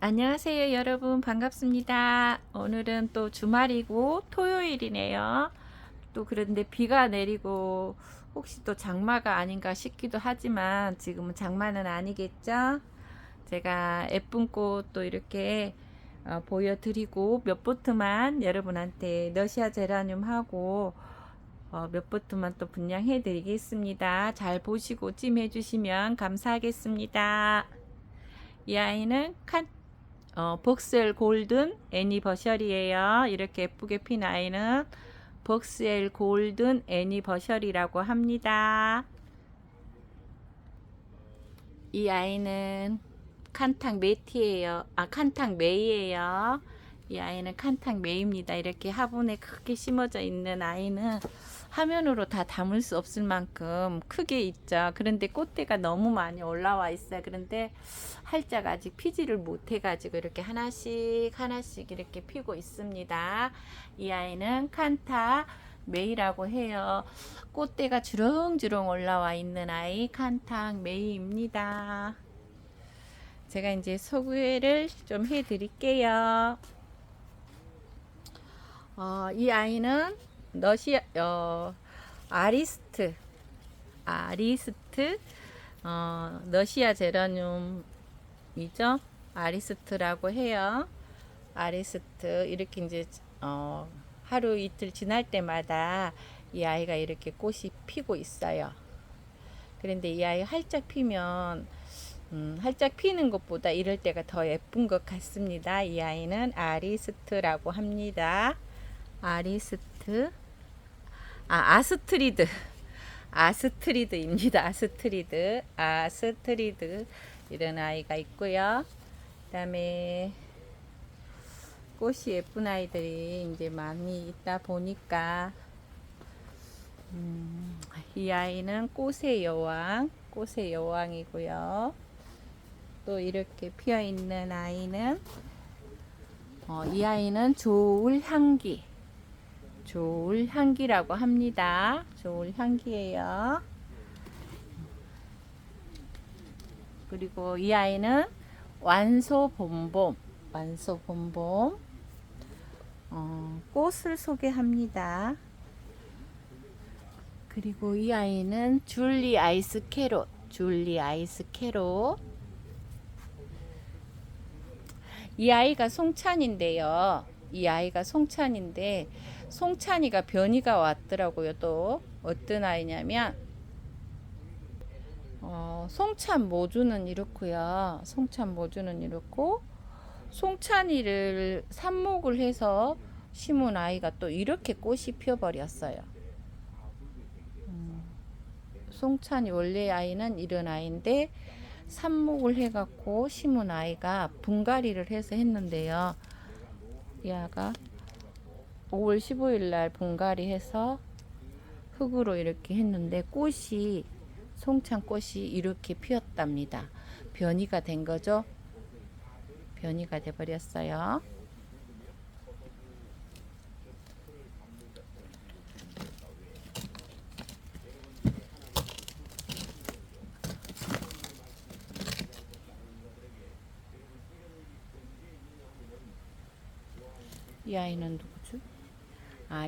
안녕하세요, 여러분. 반갑습니다. 오늘은 또 주말이고 토요일이네요. 또 그런데 비가 내리고 혹시 또 장마가 아닌가 싶기도 하지만 지금은 장마는 아니겠죠? 제가 예쁜 꽃 또 이렇게 보여드리고 몇 보트만 여러분한테 너시아 제라늄 하고 몇 보트만 또 분양해 드리겠습니다. 잘 보시고 찜해 주시면 감사하겠습니다. 이 아이는 복스엘 골든 애니버셜이에요. 이렇게 예쁘게 핀 아이는 복스엘 골든 애니버셜이라고 합니다. 이 아이는 칸탁 메티예요. 칸탁 메이예요. 이 아이는 칸탁 메이입니다. 이렇게 화분에 크게 심어져 있는 아이는 화면으로 다 담을 수 없을 만큼 크게 있죠. 그런데 꽃대가 너무 많이 올라와 있어요. 그런데 활짝 아직 피지를 못해 가지고 이렇게 하나씩 하나씩 이렇게 피고 있습니다. 이 아이는 칸타 메이라고 해요. 꽃대가 주렁주렁 올라와 있는 아이 칸탁 메이입니다. 제가 이제 소개를 좀 해드릴게요. 이 아이는 아리스트 너시아 제라늄이죠. 아리스트라고 해요. 아리스트 이렇게 이제 하루 이틀 지날 때마다 이 아이가 이렇게 꽃이 피고 있어요. 그런데 이 아이 활짝 피면 활짝 피는 것보다 이럴 때가 더 예쁜 것 같습니다. 이 아이는 아리스트라고 합니다. 아리스트 아스트리드 아스트리드입니다. 아스트리드 이런 아이가 있고요. 그 다음에 꽃이 예쁜 아이들이 이제 많이 있다 보니까 이 아이는 꽃의 여왕이고요. 또 이렇게 피어 있는 아이는 이 아이는 조울향기라고 합니다. 조울향기예요. 그리고 이 아이는 완소봄봄 꽃을 소개합니다. 그리고 이 아이는 줄리 아이스 캐롯. 이 아이가 송찬인데요. 송찬이가 변이가 왔더라고요. 또 어떤 아이냐면 송찬 모주는 이렇고요. 송찬이를 삽목을 해서 심은 아이가 또 이렇게 꽃이 피어버렸어요. 송찬이 원래 아이는 이런 아이인데 삽목을 해갖고 심은 아이가 분갈이를 해서 했는데요. 이 아가 5월 15일 날 분갈이해서 흙으로 이렇게 했는데 송찬꽃이 이렇게 피었답니다. 변이가 된 거죠. 변이가 돼 버렸어요. 이 아이는 누구죠?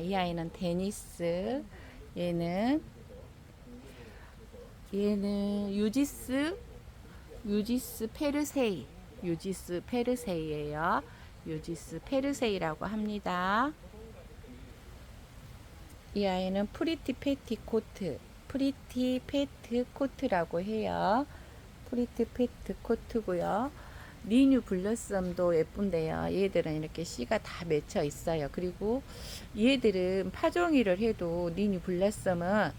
이 아이는 데니스. 얘는 유지스 페르세이예요. 유지스 페르세이라고 합니다. 이 아이는 프리티 페트 코트라고 해요. 프리티 페트 코트고요. 리뉴 블러썸도 예쁜데요. 얘들은 이렇게 씨가 다 맺혀 있어요. 그리고 얘들은 파종이를 해도 리뉴 블러썸은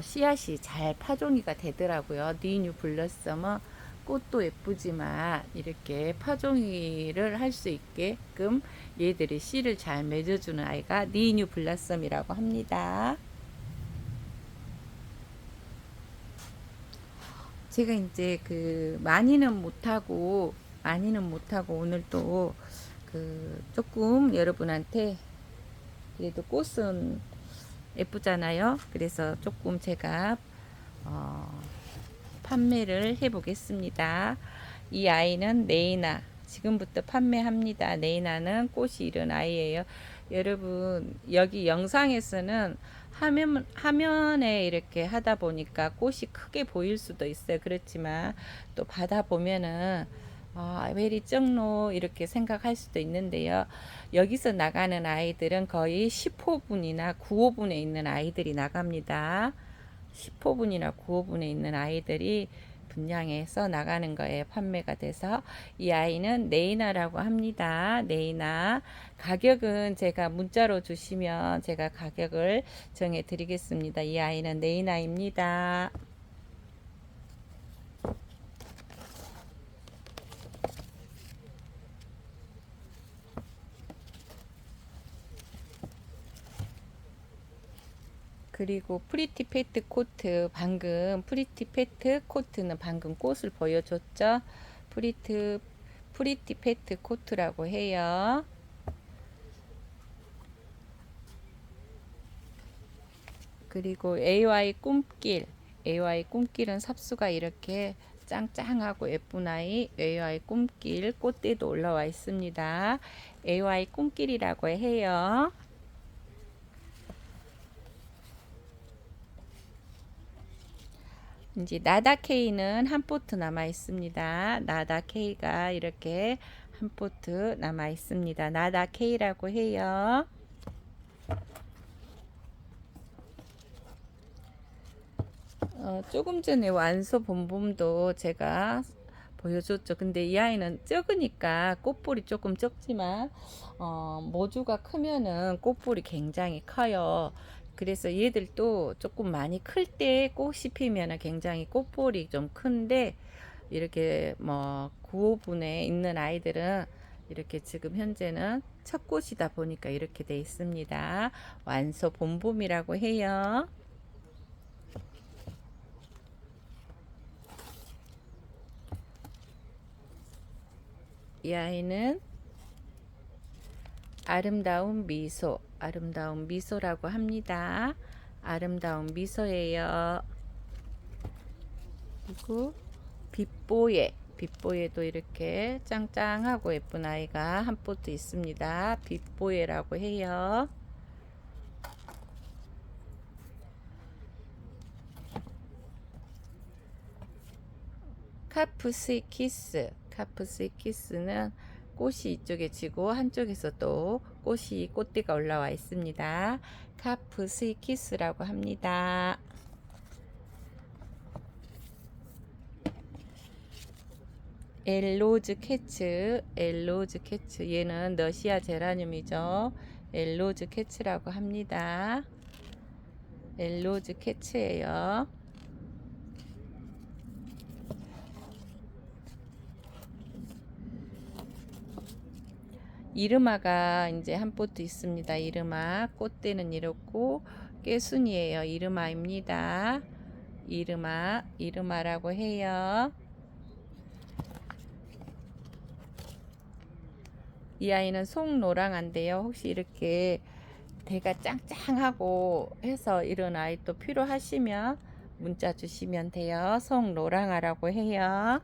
씨앗이 잘 파종이가 되더라고요. 리뉴 블러썸은 꽃도 예쁘지만 이렇게 파종이를 할 수 있게끔 얘들이 씨를 잘 맺어주는 아이가 리뉴 블러썸이라고 합니다. 제가 이제 많이는 못하고 오늘 또 조금 여러분한테 그래도 꽃은 예쁘잖아요. 그래서 조금 제가 판매를 해 보겠습니다. 이 아이는 레이나 지금부터 판매합니다. 네이나는 꽃이 이른 아이예요. 여러분 여기 영상에서는 화면에 이렇게 하다 보니까 꽃이 크게 보일 수도 있어요. 그렇지만 또 받아 보면은 왜 이리 적노 이렇게 생각할 수도 있는데요. 여기서 나가는 아이들은 거의 10호분이나 9호분에 있는 아이들이 나갑니다. 10호분이나 9호분에 있는 아이들이 분양해서 나가는 거예요. 판매가 돼서. 이 아이는 네이나라고 합니다. 네이나. 가격은 제가 문자로 주시면 제가 가격을 정해 드리겠습니다. 이 아이는 네이나입니다. 그리고 프리티 페트 코트, 방금 프리티 페트 코트는 방금 꽃을 보여줬죠. 프리티 페트 코트라고 해요. 그리고 AY 꿈길은 삽수가 이렇게 짱짱하고 예쁜 아이, AY 꿈길 꽃대도 올라와 있습니다. AY 꿈길이라고 해요. 이제 나다케이는 한 포트 남아 있습니다. 나다케이가 이렇게 한 포트 남아 있습니다. 나다케이라고 해요. 조금 전에 완소 봄봄도 제가 보여줬죠. 근데 이 아이는 적으니까 꽃볼이 조금 적지만 모주가 크면은 꽃볼이 굉장히 커요. 그래서 얘들도 조금 많이 클 때 꽃이 피면은 굉장히 꽃볼이 좀 큰데 이렇게 뭐 9호분에 있는 아이들은 이렇게 지금 현재는 첫 꽃이다 보니까 이렇게 돼 있습니다. 완소 봄봄이라고 해요. 이 아이는 아름다운 미소라고 합니다. 아름다운 미소예요. 그리고 빛보예도 이렇게 짱짱하고 예쁜 아이가 한 포트 있습니다. 빛보예라고 해요. 카프스키스는 꽃이 이쪽에 지고 한쪽에서 또 꽃대가 올라와 있습니다. 카프스키스라고 합니다. 엘로즈 캐츠 얘는 러시아 제라늄이죠. 엘로즈 캐츠라고 합니다. 엘로즈 캐츠예요. 이르마가 이제 한 포트 있습니다. 이르마 꽃대는 이렇고 깨순이에요. 이르마입니다. 이르마라고 해요. 이 아이는 송노랑한데요. 혹시 이렇게 대가 짱짱하고 해서 이런 아이 또 필요하시면 문자 주시면 돼요. 송노랑아라고 해요.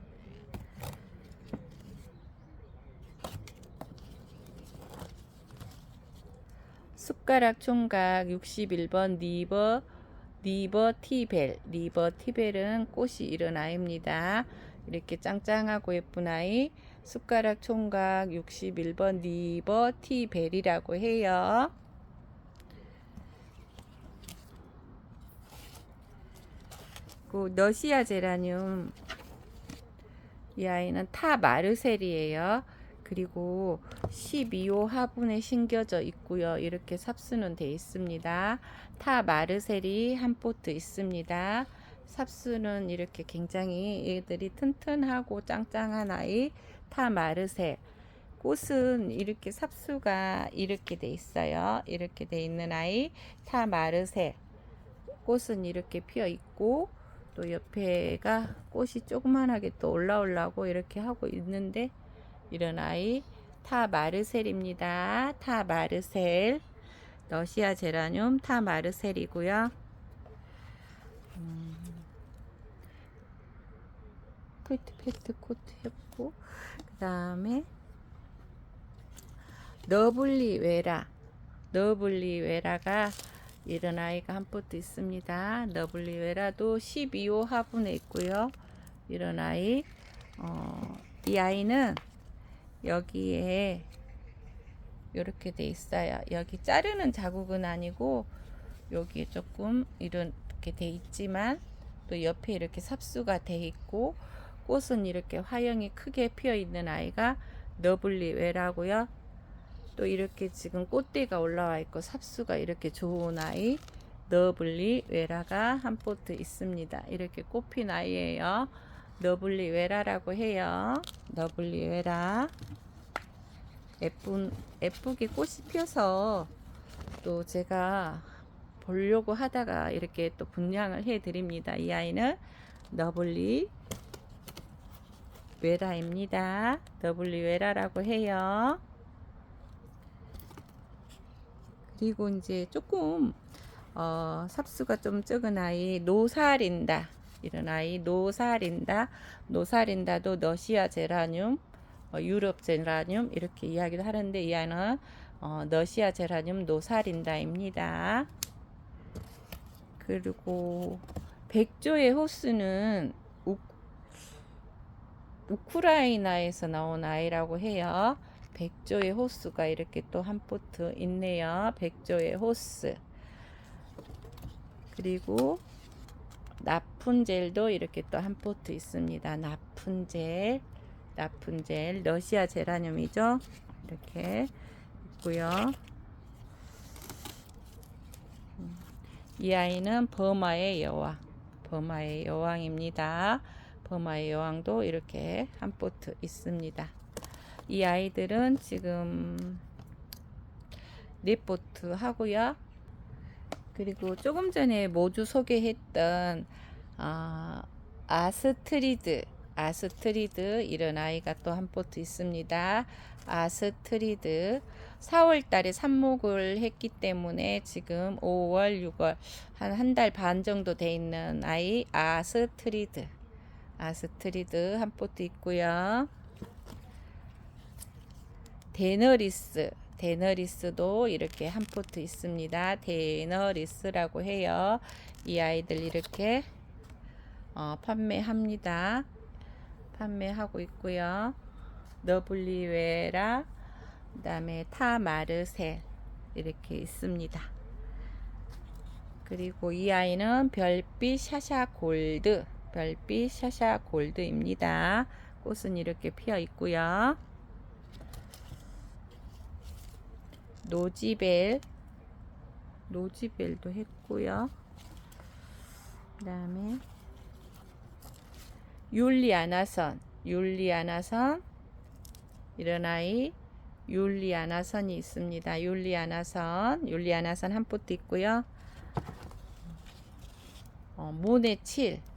숟가락 총각 61번 리버 티벨은 꽃이 이른 아이입니다. 이렇게 짱짱하고 예쁜 아이 숟가락 총각 61번 리버 티벨이라고 해요. 그 러시아 제라늄 이 아이는 타 마르셀이에요. 그리고 12호 화분에 심겨져 있고요. 이렇게 삽수는 돼 있습니다. 타 마르셀이 한 포트 있습니다. 삽수는 이렇게 굉장히 얘들이 튼튼하고 짱짱한 아이 타 마르셀. 꽃은 이렇게 삽수가 이렇게 돼 있어요. 이렇게 돼 있는 아이 타 마르셀. 꽃은 이렇게 피어 있고 또 옆에가 꽃이 조그만하게 또 올라오려고 이렇게 하고 있는데 이런 아이 타 마르셀입니다. 타 마르셀 러시아 제라늄 타 마르셀이고요. 페트 코트였고 그 다음에 너블리웨라. 너블리웨라가 이런 아이가 한 포트 있습니다. 너블리웨라도 12호 화분에 있고요. 이런 아이, 이 아이는 여기에 이렇게 돼 있어요. 여기 자르는 자국은 아니고 여기에 조금 이렇게 돼 있지만 또 옆에 이렇게 삽수가 돼 있고 꽃은 이렇게 화형이 크게 피어 있는 아이가 너블리웨라고요. 또 이렇게 지금 꽃대가 올라와 있고 삽수가 이렇게 좋은 아이 너블리웨라가 한 포트 있습니다. 이렇게 꽃핀 아이예요. 너블리웨라라고 해요. 너블리웨라. 예쁘게 꽃이 피어서 또 제가 보려고 하다가 이렇게 또 분양을 해 드립니다. 이 아이는 너블리웨라입니다. 너블리웨라라고 해요. 그리고 이제 조금 삽수가 좀 적은 아이 노사린다. 이런 아이 노사린다도 러시아 제라늄, 유럽 제라늄 이렇게 이야기도 하는데 이 아이는 러시아 제라늄 노사린다입니다. 그리고 백조의 호수는 우크라이나에서 나온 아이라고 해요. 백조의 호수가 이렇게 또 한 포트 있네요. 백조의 호수. 그리고 나푼젤도 이렇게 또 한 포트 있습니다. 나푼젤 러시아 제라늄이죠. 이렇게 있고요. 이 아이는 버마의 여왕입니다. 버마의 여왕도 이렇게 한 포트 있습니다. 이 아이들은 지금 4포트 하고요. 그리고 조금 전에 모주 소개했던 아스트리드 이런 아이가 또 한 포트 있습니다. 아스트리드 4월 달에 삽목을 했기 때문에 지금 5월 6월 한 달 반 정도 돼 있는 아이 아스트리드 한 포트 있고요. 데너리스도 이렇게 한 포트 있습니다. 데너리스라고 해요. 이 아이들 이렇게 판매하고 있고요. 너블리웨라, 그다음에 타마르셀 이렇게 있습니다. 그리고 이 아이는 별빛 샤샤 골드입니다. 꽃은 이렇게 피어 있고요. 노지벨도 했고요. 그다음에 율리아나선 이런 아이 율리아나선이 있습니다. 율리아나선 한 포트 있고요.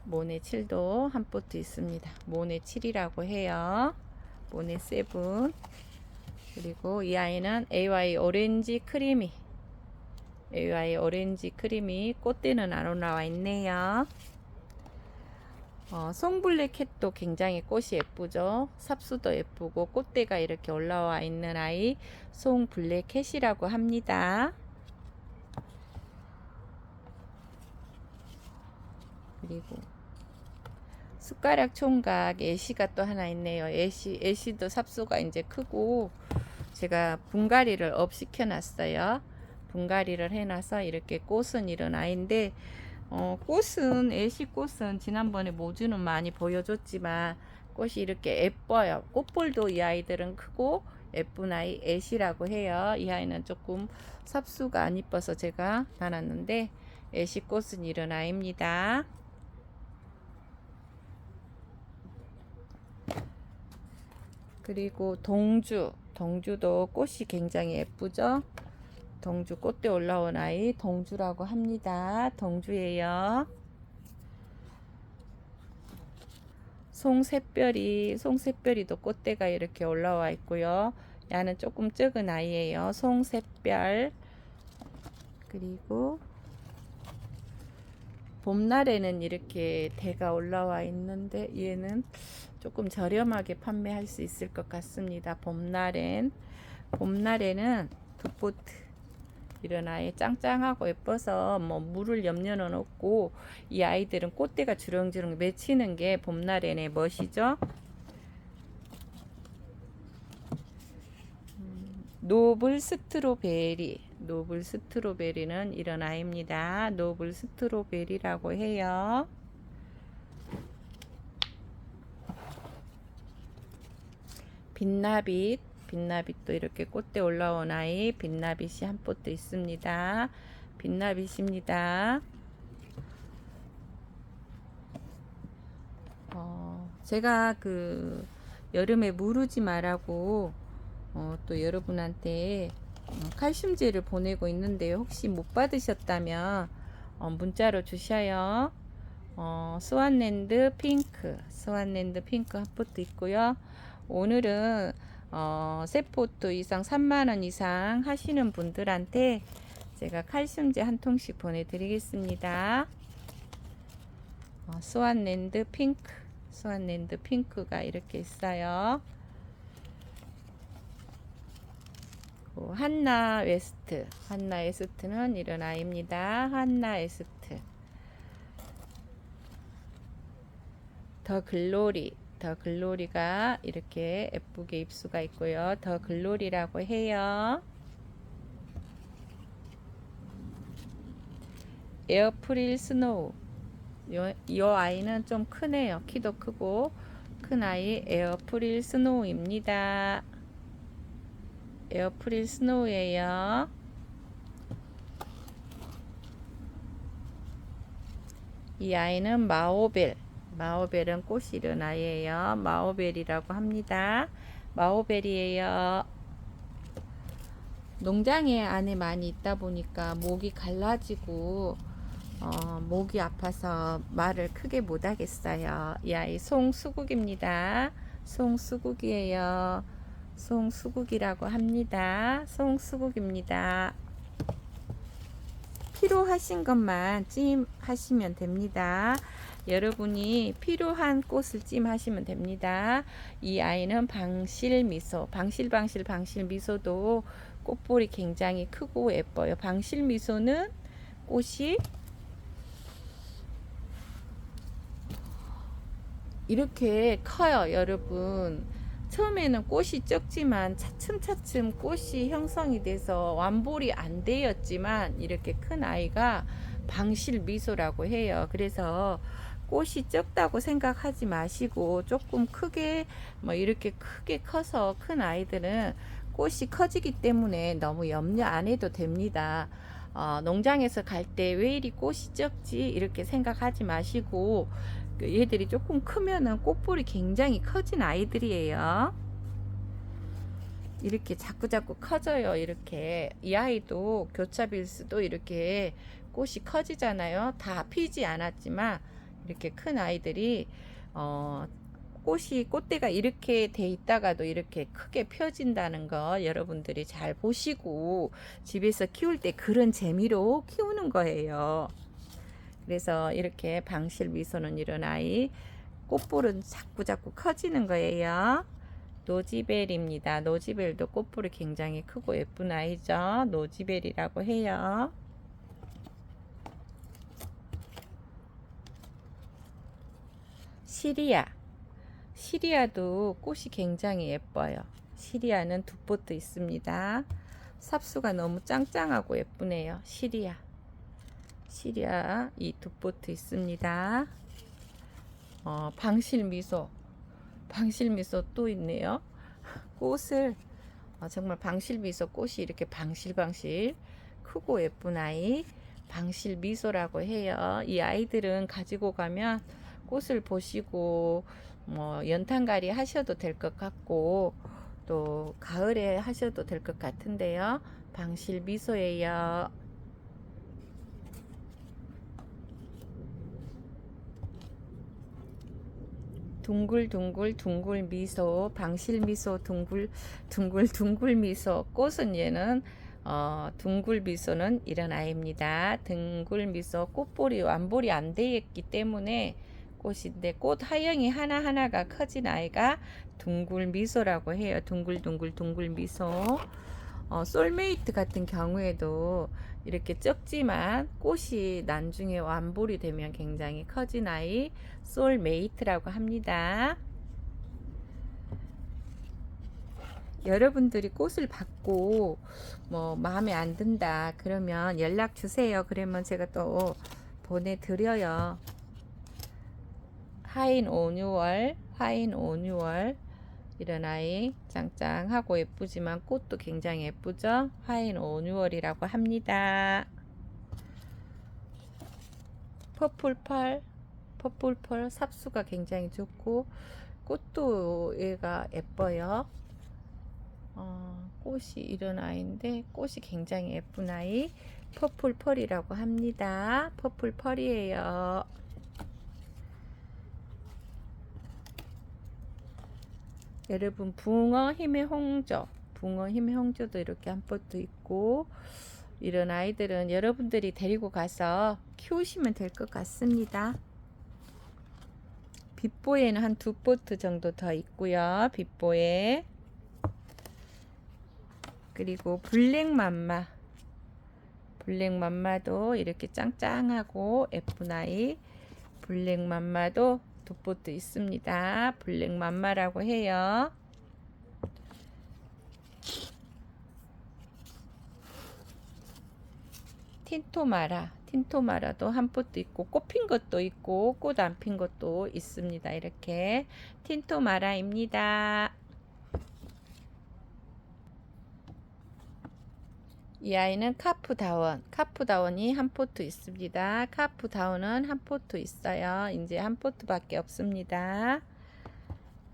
모네7도 한 포트 있습니다. 모네7이라고 해요. 모네7. 그리고 이 아이는 AY 오렌지 크리미 꽃대는 안 올라와 있네요. 송블랙캣도 굉장히 꽃이 예쁘죠. 삽수도 예쁘고 꽃대가 이렇게 올라와 있는 아이 송블랙캣이라고 합니다. 그리고 숟가락 총각 애쉬가 또 하나 있네요. 애쉬도 삽수가 이제 크고 제가 분갈이를 업 시켜놨어요. 분갈이를 해놔서 이렇게 꽃은 이런 아이인데 애쉬꽃은 지난번에 모주는 많이 보여줬지만 꽃이 이렇게 예뻐요. 꽃볼도 이 아이들은 크고 예쁜 아이 애쉬라고 해요. 이 아이는 조금 삽수가 안 이뻐서 제가 놔놨는데 애쉬꽃은 이런 아이입니다. 그리고 동주도 꽃이 굉장히 예쁘죠. 동주 꽃대 올라온 아이 동주라고 합니다. 동주예요. 송새별이도 꽃대가 이렇게 올라와 있고요. 얘는 조금 적은 아이예요. 송새별. 그리고 봄날에는 이렇게 대가 올라와 있는데 얘는 조금 저렴하게 판매할 수 있을 것 같습니다. 봄날엔 봄날에는 붓보트 이런 아이 짱짱하고 예뻐서 뭐 물을 염려는 없고, 이 아이들은 꽃대가 주렁주렁 맺히는 게 봄날에는 멋이죠. 노블 스트로베리. 노블 스트로베리는 이런 아이입니다. 노블 스트로베리라고 해요. 빛나빛. 빛나빛도 이렇게 꽃대 올라온 아이. 빛나빛이 한 포트 있습니다. 빛나빛입니다. 제가 그 여름에 무르지 말라고 또 여러분한테 칼슘제를 보내고 있는데요. 혹시 못 받으셨다면 문자로 주셔요. 스완랜드 핑크, 스완랜드 핑크 한 포트 있고요. 오늘은 세 포트 이상 3만원 이상 하시는 분들한테 제가 칼슘제 한 통씩 보내드리겠습니다. 스완랜드 핑크, 스완랜드 핑크가 이렇게 있어요. 한나 웨스트, 한나 웨스트는 이런 아이입니다. 한나 웨스트. 더 글로리, 더 글로리가 이렇게 예쁘게 입수가 있고요. 더 글로리라고 해요. 에어프릴 스노우. 요 아이는 좀 크네요. 키도 크고 큰 아이 에어프릴 스노우입니다. 에어프릴 스노우예요. 이 아이는 마오벨. 마오벨은 꽃이 이른 아이예요. 마오벨이라고 합니다. 마오벨이에요. 농장에 안에 많이 있다 보니까 목이 갈라지고 목이 아파서 말을 크게 못 하겠어요. 이 아이 송수국입니다. 송수국이에요. 송수국이라고 합니다. 송수국입니다. 필요하신 것만 찜하시면 됩니다. 여러분이 필요한 꽃을 찜하시면 됩니다. 이 아이는 방실미소, 방실미소도 꽃볼이 굉장히 크고 예뻐요. 방실미소는 꽃이 이렇게 커요, 여러분. 처음에는 꽃이 적지만 차츰차츰 꽃이 형성이 돼서 완볼이 안 되었지만 이렇게 큰 아이가 방실미소라고 해요. 그래서 꽃이 적다고 생각하지 마시고 조금 크게 뭐 이렇게 크게 커서 큰 아이들은 꽃이 커지기 때문에 너무 염려 안 해도 됩니다. 농장에서 갈 때 왜 이리 꽃이 적지 이렇게 생각하지 마시고, 얘들이 조금 크면은 꽃볼이 굉장히 커진 아이들이에요. 이렇게 자꾸자꾸 커져요. 이렇게 이 아이도 교차빌스도 이렇게 꽃이 커지잖아요. 다 피지 않았지만 이렇게 큰 아이들이 꽃대가 이렇게 돼 있다가도 이렇게 크게 펴진다는 거 여러분들이 잘 보시고 집에서 키울 때 그런 재미로 키우는 거예요. 그래서 이렇게 방실미소는 이런 아이, 꽃볼은 자꾸자꾸 커지는 거예요. 노지벨입니다. 노지벨도 꽃볼이 굉장히 크고 예쁜 아이죠. 노지벨이라고 해요. 시리아. 시리아도 꽃이 굉장히 예뻐요. 시리아는 두 포트 있습니다. 삽수가 너무 짱짱하고 예쁘네요. 시리아. 시리아 이 두 포트 있습니다. 방실미소. 방실미소 또 있네요. 꽃을 정말 방실미소 꽃이 이렇게 방실방실 크고 예쁜 아이 방실미소라고 해요. 이 아이들은 가지고 가면 꽃을 보시고 뭐 연탄갈이 하셔도 될 것 같고 또 가을에 하셔도 될 것 같은데요. 방실미소예요. 둥글둥글 미소, 방실미소, 둥글 미소. 꽃은 얘는 둥글 미소는 이런 아이입니다. 둥글 미소 꽃볼이 완볼이 안 되어 있기 때문에 꽃인데 꽃 하영이 하나하나가 커진 아이가 둥글 미소라고 해요. 둥글둥글 둥글 미소. 솔메이트 같은 경우에도 이렇게 적지만 꽃이 나중에 완볼이 되면 굉장히 커진 아이 솔메이트라고 합니다. 여러분들이 꽃을 받고 뭐 마음에 안 든다 그러면 연락 주세요. 그러면 제가 또 보내드려요. 하인 오뉴월, 하인 오뉴월. 이런 아이 짱짱하고 예쁘지만 꽃도 굉장히 예쁘죠. 하인 오뉴월이라고 합니다. 퍼플펄, 퍼플펄 삽수가 굉장히 좋고 꽃도 얘가 예뻐요. 꽃이 이런 아이인데 꽃이 굉장히 예쁜 아이 퍼플펄이라고 합니다. 퍼플펄이에요. 여러분 붕어 힘의 홍조, 붕어 힘의 홍조도 이렇게 한 포트 있고 이런 아이들은 여러분들이 데리고 가서 키우시면 될 것 같습니다. 빛보에는 한 두 포트 정도 더 있고요. 빛보에. 그리고 블랙맘마, 블랙맘마도 이렇게 짱짱하고 예쁜 아이 블랙맘마도 두 포트 있습니다. 블랙맘마라고 해요. 틴토마라, 틴토마라도 한 포트 있고 꽃 핀 것도 있고 꽃 안 핀 것도 있습니다. 이렇게 틴토마라입니다. 이 아이는 카프다원, 카프다원이 한 포트 있습니다. 카프다원은 한 포트 있어요. 이제 한 포트밖에 없습니다.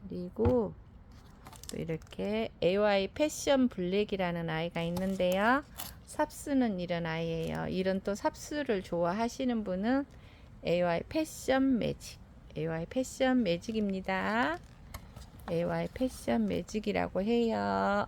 그리고 또 이렇게 AY 패션 블랙이라는 아이가 있는데요. 삽수는 이런 아이예요. 이런 또 삽수를 좋아하시는 분은 AY 패션 매직, AY 패션 매직입니다. AY 패션 매직이라고 해요.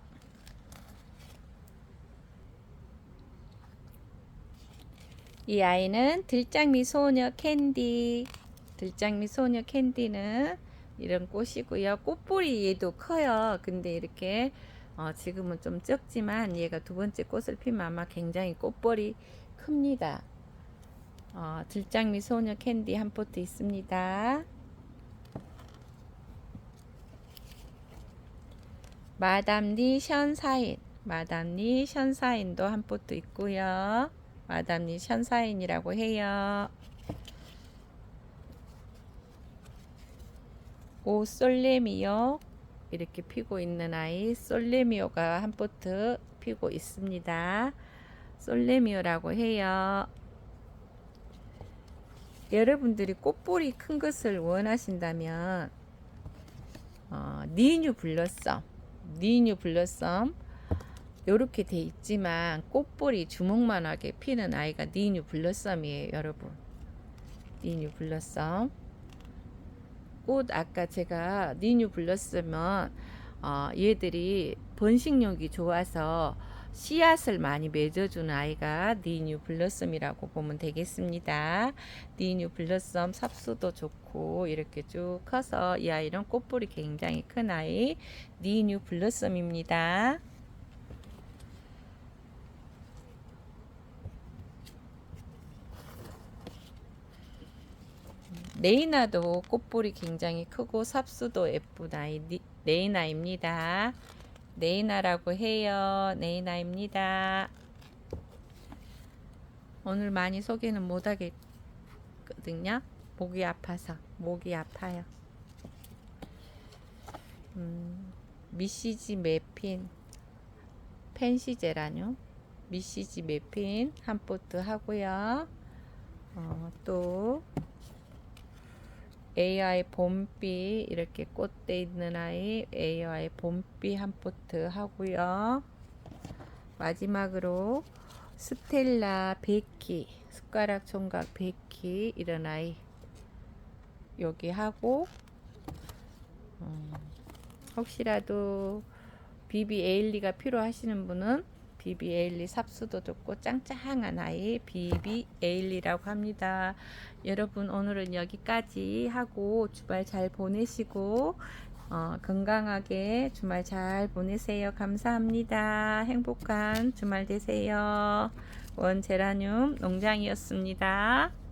이 아이는 들장미 소녀 캔디, 들장미 소녀 캔디는 이런 꽃이고요. 꽃볼이 얘도 커요. 근데 이렇게 지금은 좀 적지만 얘가 두 번째 꽃을 피면 아마 굉장히 꽃볼이 큽니다. 들장미 소녀 캔디 한 포트 있습니다. 마담니 션사인, 마담니 션사인도 한 포트 있고요. 마담니 션사인이라고 해요. 오 솔레미오 이렇게 피고 있는 아이 솔레미오가 한 포트 피고 있습니다. 솔레미오라고 해요. 여러분들이 꽃볼이 큰 것을 원하신다면 니뉴 블러썸, 니뉴 블러썸 요렇게 돼 있지만 꽃볼이 주먹만하게 피는 아이가 니뉴 블러썸이에요. 여러분 니뉴 블러썸 꽃 아까 제가 니뉴 블러썸은 얘들이 번식력이 좋아서 씨앗을 많이 맺어주는 아이가 니뉴 블러썸이라고 보면 되겠습니다. 니뉴 블러썸 삽수도 좋고 이렇게 쭉 커서 이 아이는 꽃볼이 굉장히 큰 아이 니뉴 블러썸입니다. 네이나도 꽃볼이 굉장히 크고 삽수도 예쁜 아이 네이나입니다. 네이나라고 해요. 네이나입니다. 오늘 많이 소개는 못 하겠거든요. 목이 아파서 목이 아파요. 미시지 매핀 펜시제라뇨. 미시지 매핀 한 포트 하고요. 또 AI 봄비 이렇게 꽃대 있는 아이 AI 봄비 한 포트 하고요. 마지막으로 스텔라 베키 숟가락 총각 베키 이런 아이 여기 하고 혹시라도 비비 에일리가 필요하시는 분은 비비 에일리 삽수도 좋고 짱짱한 아이 비비 에일리라고 합니다. 여러분 오늘은 여기까지 하고 주말 잘 보내시고 건강하게 주말 잘 보내세요. 감사합니다. 행복한 주말 되세요. 원제라늄 농장이었습니다.